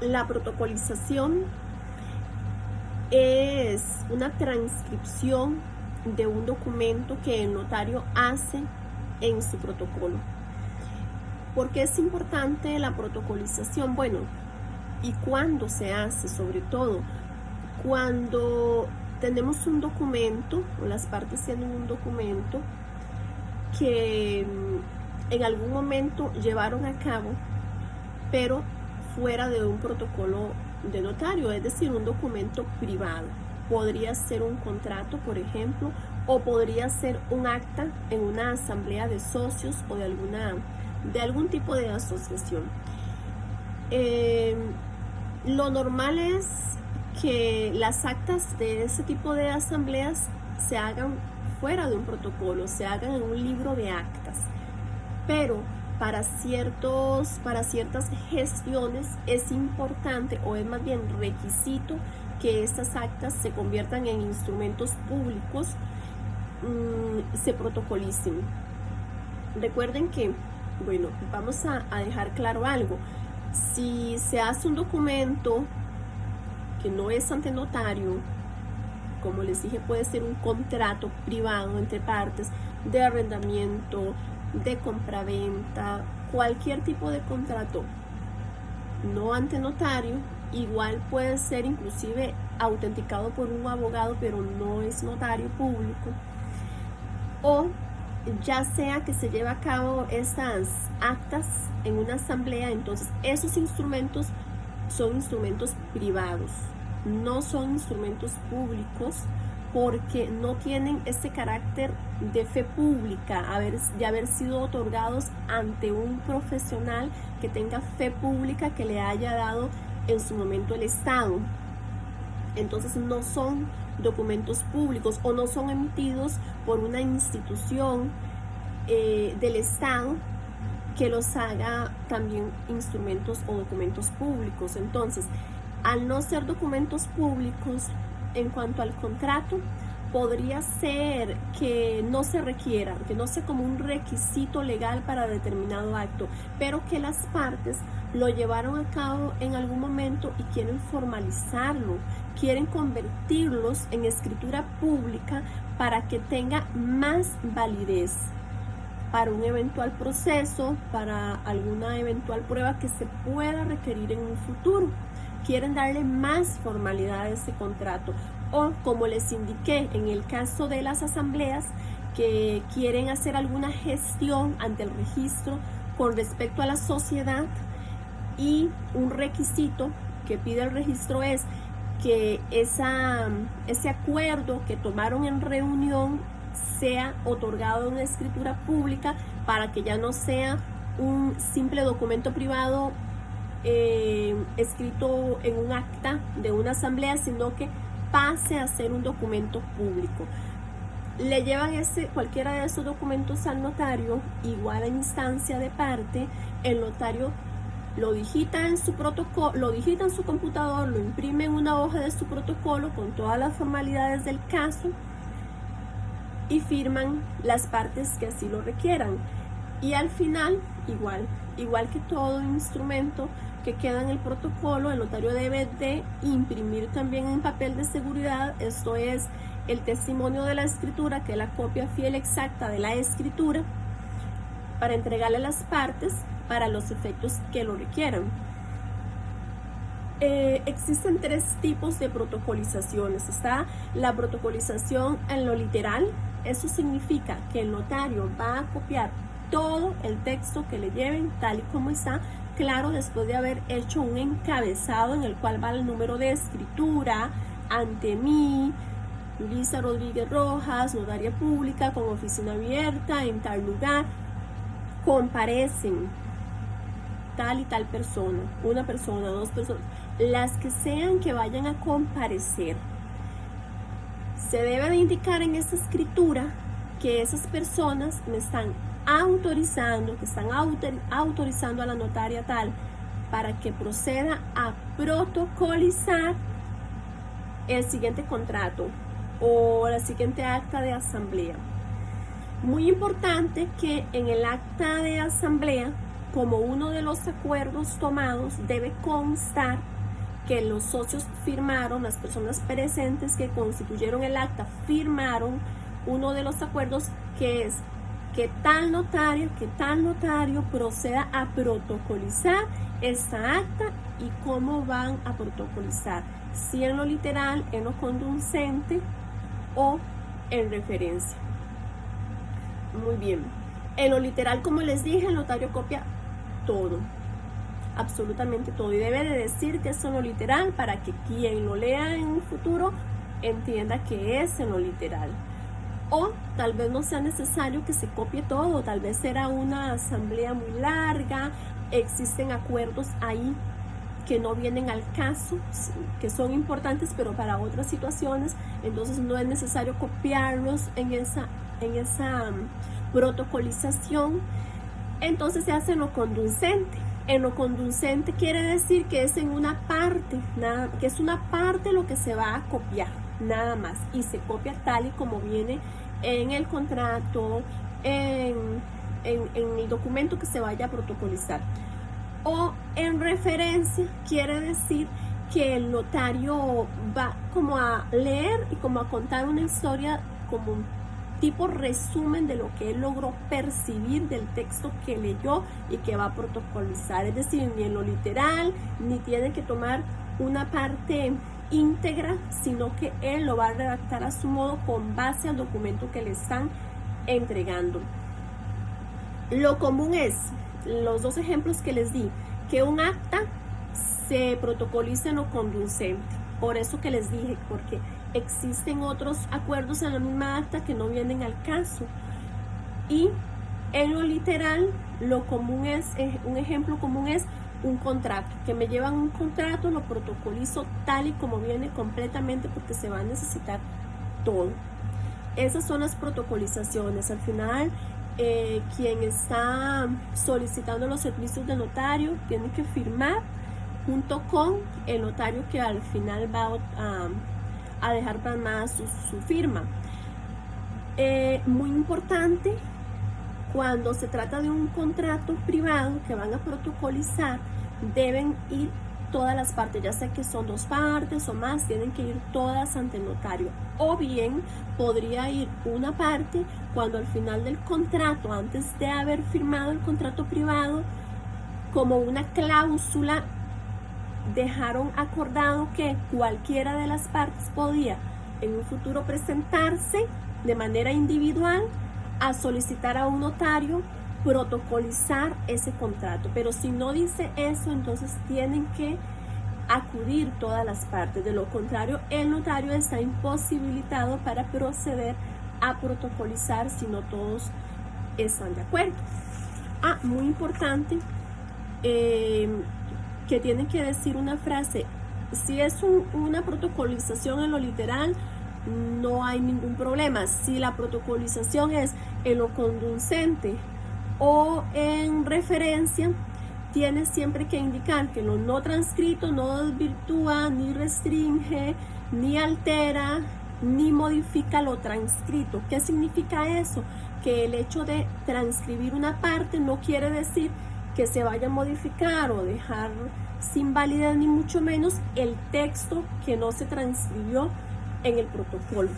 La protocolización es una transcripción de un documento que el notario hace en su protocolo. ¿Por qué es importante la protocolización? Bueno, ¿y cuándo se hace? Sobre todo, cuando tenemos un documento, o las partes tienen un documento que en algún momento llevaron a cabo, pero fuera de un protocolo de notario, es decir, un documento privado. Podría ser un contrato, por ejemplo, o podría ser un acta en una asamblea de socios o de algún tipo de asociación. Lo normal es que las actas de ese tipo de asambleas se hagan fuera de un protocolo, se hagan en un libro de actas, pero para ciertas gestiones es importante, o es más bien requisito, que estas actas se conviertan en instrumentos públicos, se protocolicen. Recuerden que, bueno, vamos a dejar claro algo. Si se hace un documento que no es ante notario, como les dije, puede ser un contrato privado entre partes de arrendamiento, de compraventa, cualquier tipo de contrato no ante notario. Igual puede ser inclusive autenticado por un abogado, pero no es notario público. O ya sea que se lleve a cabo estas actas en una asamblea, entonces esos instrumentos son instrumentos privados, no son instrumentos públicos, porque no tienen ese carácter de fe pública, de haber sido otorgados ante un profesional que tenga fe pública que le haya dado en su momento el Estado. Entonces no son documentos públicos, o no son emitidos por una institución del Estado que los haga también instrumentos o documentos públicos. Entonces, al no ser documentos públicos, en cuanto al contrato, podría ser que no se requiera, que no sea como un requisito legal para determinado acto, pero que las partes lo llevaron a cabo en algún momento y quieren formalizarlo, quieren convertirlos en escritura pública para que tenga más validez para un eventual proceso, para alguna eventual prueba que se pueda requerir en un futuro. Quieren darle más formalidad a ese contrato. O, como les indiqué, en el caso de las asambleas que quieren hacer alguna gestión ante el registro con respecto a la sociedad, y un requisito que pide el registro es que ese acuerdo que tomaron en reunión sea otorgado en una escritura pública, para que ya no sea un simple documento privado escrito en un acta de una asamblea, sino que pase a ser un documento público. Le llevan cualquiera de esos documentos al notario, igual en instancia de parte. El notario lo digita en su protocolo, lo digita en su computador, lo imprime en una hoja de su protocolo con todas las formalidades del caso, y firman las partes que así lo requieran. Y al final, igual que todo instrumento que queda en el protocolo, el notario debe de imprimir también en papel de seguridad, esto es el testimonio de la escritura, que es la copia fiel exacta de la escritura, para entregarle a las partes para los efectos que lo requieran. Existen tres tipos de protocolizaciones. Está la protocolización en lo literal. Eso significa que el notario va a copiar todo el texto que le lleven tal y como está, claro, después de haber hecho un encabezado en el cual va el número de escritura: ante mí, Luisa Rodríguez Rojas, notaria pública con oficina abierta en tal lugar, comparecen tal y tal persona, una persona, dos personas, las que sean que vayan a comparecer. Se debe de indicar en esa escritura que esas personas me están autorizando, que están autorizando a la notaria tal para que proceda a protocolizar el siguiente contrato o la siguiente acta de asamblea. Muy importante que en el acta de asamblea como uno de los acuerdos tomados debe constar que los socios firmaron, las personas presentes que constituyeron el acta firmaron uno de los acuerdos, que es que tal notario proceda a protocolizar esta acta. Y cómo van a protocolizar, si en lo literal, en lo conducente o en referencia. Muy bien, en lo literal, como les dije, el notario copia todo, absolutamente todo, y debe de decir que es en lo literal para que quien lo lea en un futuro entienda que es en lo literal. O tal vez no sea necesario que se copie todo, tal vez será una asamblea muy larga, existen acuerdos ahí que no vienen al caso, que son importantes pero para otras situaciones, entonces no es necesario copiarlos en esa protocolización. Entonces se hace en lo conducente. En lo conducente quiere decir que es en una parte, que es una parte lo que se va a copiar, nada más, y se copia tal y como viene en el contrato, en el documento que se vaya a protocolizar. O en referencia quiere decir que el notario va como a leer y como a contar una historia, como un tipo resumen de lo que él logró percibir del texto que leyó y que va a protocolizar. Es decir, ni en lo literal, ni tiene que tomar una parte íntegra, sino que él lo va a redactar a su modo con base al documento que le están entregando. Lo común es, los dos ejemplos que les di, que un acta se protocoliza en lo conducente. Por eso que les dije, porque existen otros acuerdos en la misma acta que no vienen al caso. Y en lo literal, lo común es, un ejemplo común es un contrato, que me llevan un contrato, lo protocolizo tal y como viene completamente porque se va a necesitar todo. Esas son las protocolizaciones. Al final, quien está solicitando los servicios del notario tiene que firmar junto con el notario que al final va a dejar plasmada su firma. Muy importante, cuando se trata de un contrato privado que van a protocolizar, deben ir todas las partes, ya sea que son dos partes o más, tienen que ir todas ante el notario. O bien podría ir una parte cuando al final del contrato, antes de haber firmado el contrato privado, como una cláusula, dejaron acordado que cualquiera de las partes podía en un futuro presentarse de manera individual a solicitar a un notario protocolizar ese contrato. Pero si no dice eso, entonces tienen que acudir todas las partes. De lo contrario, el notario está imposibilitado para proceder a protocolizar si no todos están de acuerdo. Muy importante, que tienen que decir una frase. Si es una protocolización en lo literal, no hay ningún problema. Si la protocolización es en lo conducente o en referencia, tienes siempre que indicar que lo no transcrito no desvirtúa, ni restringe, ni altera, ni modifica lo transcrito. ¿Qué significa eso? Que el hecho de transcribir una parte no quiere decir que se vaya a modificar o dejar sin validez, ni mucho menos el texto que no se transcribió en el protocolo.